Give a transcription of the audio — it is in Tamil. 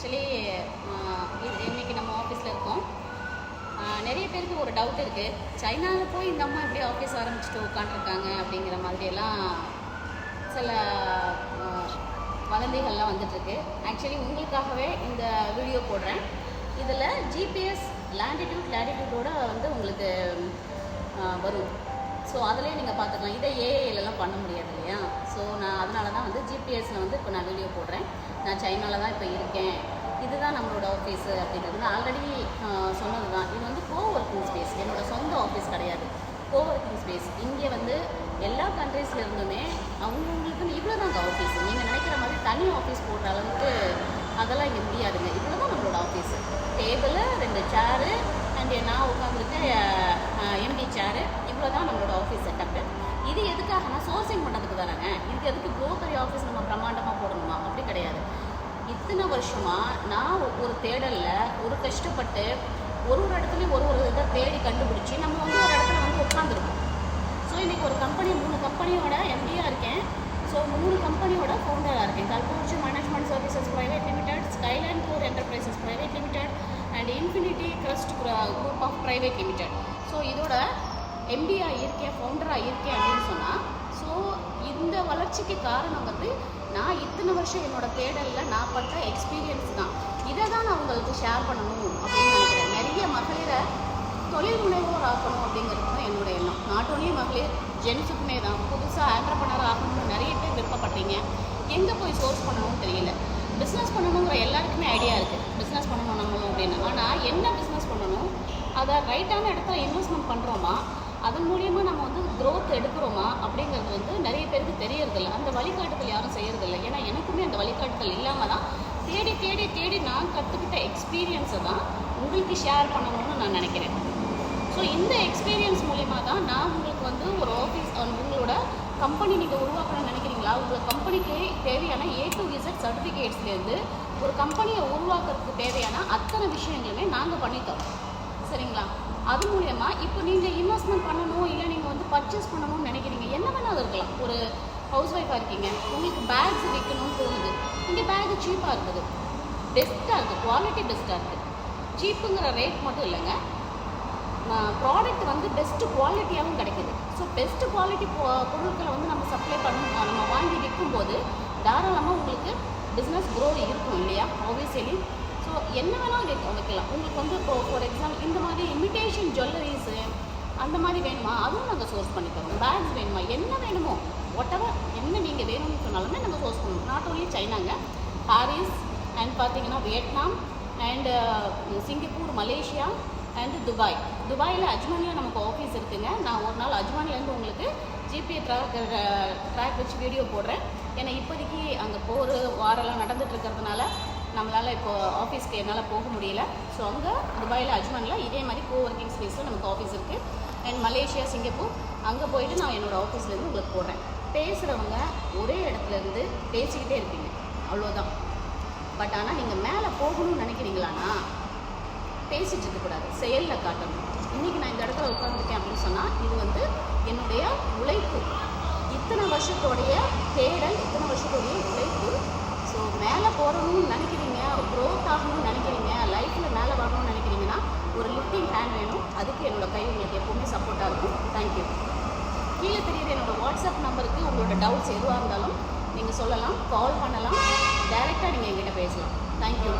ஆக்சுவலி இன்றைக்கி நம்ம ஆஃபீஸில் இருக்கோம். நிறைய பேருக்கு ஒரு டவுட் இருக்குது, சைனாவில் போய் இந்த அம்மா எப்படி ஆஃபீஸ் ஆரம்பிச்சுட்டு உட்காந்துருக்காங்க அப்படிங்கிற மாதிரியெல்லாம் சில வதந்திகள்லாம் வந்துட்டுருக்கு. ஆக்சுவலி உங்களுக்காகவே இந்த வீடியோ போடுறேன். இதில் ஜிபிஎஸ் லேட்டிடியூடோட வந்து உங்களுக்கு வரும். ஸோ அதிலே நீங்கள் பார்த்துக்கலாம். இதை ஏஐலலாம் பண்ண முடியாது இல்லையா? ஸோ நான் அதனால தான் வந்து ஜிபிஎஸ்சில் வந்து இப்போ நான் வீடியோ போடுறேன். நான் சைனாவில் தான் இப்போ இருக்கேன், இதுதான் நம்மளோட ஆஃபீஸு அப்படிங்கிறது ஆல்ரெடி சொன்னது தான். இது வந்து கோவொர்க்கிங் ஸ்பேஸ், என்னோடய சொந்த ஆஃபீஸ் கிடையாது, கோவொர்க்கிங் ஸ்பேஸ். இங்கே வந்து எல்லா கண்ட்ரீஸில் இருந்துமே அவங்கவுங்களுக்குன்னு இவ்வளோ தாங்க ஆஃபீஸ். நீங்கள் நினைக்கிற மாதிரி தனி ஆஃபீஸ் போடுற அளவுக்கு அதெல்லாம் இங்கே முடியாதுங்க. இவ்வளோ தான் நம்மளோட ஆஃபீஸு. டேபிள், 2 சேரு அண்ட் நான் உட்காந்துருக்க எம்டி சேரு, இவ்வளோ தான் நம்மளோட ஆஃபீஸ் செட்டப்பு. இது எதுக்காகனா சோர்சிங் பண்ணுறதுக்கு தானேங்க. இதுக்கு எதுக்கு இவ்வளோ பெரிய ஆஃபீஸ் நம்ம பிரம்மாண்டமாக போடணுமா? அப்படி கிடையாது. இத்தனை வருஷமாக நான் ஒரு தேடலில் ஒரு கஷ்டப்பட்டு ஒரு இடத்துலையும் ஒரு இதை தேடி கண்டுபிடிச்சி நம்ம வந்து ஒரு இடத்துல வந்து உட்காந்துருக்கோம். ஸோ இன்றைக்கி ஒரு கம்பெனி 3 கம்பெனியோட எம்டியாக இருக்கேன். ஸோ 3 கம்பெனியோட ஃபவுண்டராக இருக்கேன். Kalpurji management services private limited, skyline core enterprises private limited and infinity crust group of private limited. So இதோட எம்டியாக இருக்கேன், ஃபவுண்டராக இருக்கேன் அப்படின்னு சொன்னால், ஸோ இந்த வளர்ச்சிக்கு காரணம் வந்து நான் இத்தனை வருஷம் என்னோடய தேடலில் நான் பட்ட எக்ஸ்பீரியன்ஸ் தான். இதை தான் நான் உங்களுக்கு ஷேர் பண்ணணும் அப்படின்னு நினைக்கிறேன். நிறைய மகளிரை தொழில் முனைவோர் ஆக்கணும் அப்படிங்கிறது தான் என்னோடய எண்ணம். நாட் ஒன்லி மகளிர், ஜென்ஸுக்குமே தான். புதுசாக ஆண்டர்ப்ரனர் ஆகணும்னு நிறைய பேர் விருப்பப்பட்டீங்க. எங்கே போய் சோர்ஸ் பண்ணணும்னு தெரியல. பிஸ்னஸ் பண்ணணுங்கிற எல்லாருக்குமே ஐடியா இருக்குது, பிஸ்னஸ் பண்ணணும் நம்மளும் அப்படின்னு. ஆனால் என்ன பிஸ்னஸ் பண்ணணும், அதை ரைட்டான இடத்துல இன்வெஸ்ட்மெண்ட் பண்ணுறோமா, அதன் மூலியமாக நம்ம வந்து க்ரோத் எடுக்கிறோமா அப்படிங்கிறது வந்து நிறைய பேருக்கு தெரியறதில்ல. அந்த வழிகாட்டுதல் யாரும் செய்கிறதில்ல. ஏன்னா எனக்குமே அந்த வழிகாட்டுதல் இல்லாமல் தான் தேடி தேடி தேடி நான் கற்றுக்கிட்ட எக்ஸ்பீரியன்ஸை தான் உங்களுக்கு ஷேர் பண்ணணும்னு நான் நினைக்கிறேன். ஸோ இந்த எக்ஸ்பீரியன்ஸ் மூலிமா தான் நான் உங்களுக்கு வந்து ஒரு ஆஃபீஸ், உங்களோட கம்பெனி நீங்கள் உருவாக்கணும்னு நினைக்கிறீங்களா, உங்கள் கம்பெனிக்கு தேவையான A to Z சர்டிஃபிகேட்ஸ்லேருந்து ஒரு கம்பெனியை உருவாக்குறதுக்கு தேவையான அத்தனை விஷயங்களுமே நாங்கள் பண்ணித்தரோம். சரிங்களா? அது மூலயமா இப்போ நீங்கள் இன்வெஸ்ட்மெண்ட் பண்ணணும், இல்லை நீங்கள் வந்து பர்ச்சேஸ் பண்ணணும்னு நினைக்கிறீங்க, என்ன வேணாலும் இருக்கலாம். ஒரு ஹவுஸ் ஒய்ஃபாக இருக்கீங்க, உங்களுக்கு பேக்ஸ் விற்கணும்னு தோணுது, இங்கே பேகு சீப்பாக இருக்குது, பெஸ்ட்டாக இருக்குது, குவாலிட்டி பெஸ்ட்டாக இருக்குது. சீப்புங்கிற ரேட் மட்டும் இல்லைங்க, ப்ராடக்ட் வந்து பெஸ்ட்டு குவாலிட்டியாகவும் கிடைக்கிது. ஸோ பெஸ்ட்டு குவாலிட்டி பொருட்களை வந்து நம்ம சப்ளை நம்ம வாங்கி விற்கும்போது தாராளமாக உங்களுக்கு பிஸ்னஸ் க்ரோத் இருக்கும் இல்லையா? ஆப்வியஸ்லி. ஸோ என்ன வேணாலும் வைக்கலாம். உங்களுக்கு வந்து இப்போ ஃபார் எக்ஸாம்பிள் இந்த மாதிரி இமிட்டேஷன் ஜுவல்லரிஸு அந்த மாதிரி வேணுமா, அதுவும் நாங்கள் சோர்ஸ் பண்ணி தரோம். பேக்ஸ் வேணுமா, என்ன வேணுமோ ஒட்டவர் என்ன நீங்கள் வேணும்னு சொன்னாலுமே நாங்கள் சோர்ஸ் பண்ணுவோம். நாட் ஓன்லி சைனாங்க, பாரிஸ் அண்ட் பார்த்தீங்கன்னா Vietnam and Singapore, Malaysia and துபாயில் அஜ்மானில் நமக்கு ஆஃபீஸ் இருக்குதுங்க. நான் ஒரு நாள் அஜ்மான்லேருந்து உங்களுக்கு ஜிபிஏ ட்ராக் வச்சு வீடியோ போடுறேன். ஏன்னா இப்போதைக்கு அங்கே போகிற வாரெல்லாம் நடந்துட்டு இருக்கிறதுனால நம்மளால் இப்போ ஆஃபீஸ்க்கு என்னால் போக முடியல. ஸோ அங்கே துபாயில் அஜ்மானில் இதே மாதிரி கோவொர்க்கிங் ஸ்பேஸில் நமக்கு ஆஃபீஸ் இருக்குது. அண்ட் மலேசியா, சிங்கப்பூர் அங்கே போயிட்டு நான் என்னோடய ஆஃபீஸ்லேருந்து உங்களுக்கு போடுறேன். பேசுகிறவங்க ஒரே இடத்துலேருந்து பேசிக்கிட்டே இருப்பீங்க, அவ்வளோதான். பட் ஆனால் நீங்கள் மேலே போகணும்னு நினைக்கிறீங்களான்னா பேசிகிட்டு இருக்கக்கூடாது, செயலில் காட்டணும். இன்றைக்கி நான் இந்த இடத்துல உட்காந்துருக்கேன் அப்படின்னு சொன்னால் இது வந்து என்னுடைய உழைப்பு, இத்தனை வருஷத்தோடைய தேடல், இத்தனை வருஷத்தோடைய உழைப்பு. ஸோ மேலே போகணும்னு நினைக்கிறீங்க, க்ரோத் ஆகணும்னு நினைக்கிறீங்க, லைஃப்பில் மேலே வரணும்னு நினைக்கிறீங்கன்னா ஒரு லிஃப்டிங் ஹேண்ட் வேணும். அதுக்கு என்னோடய கை உங்களுக்கு எப்போவுமே சப்போர்ட்டாக இருக்கும். தேங்க்யூ. கீழே தெரியுற என்னோடய வாட்ஸ்அப் நம்பருக்கு உங்களோட டவுட்ஸ் எதுவாக இருந்தாலும் நீங்கள் சொல்லலாம், கால் பண்ணலாம், டைரெக்டாக நீங்கள் என்கிட்ட பேசலாம். தேங்க்யூ.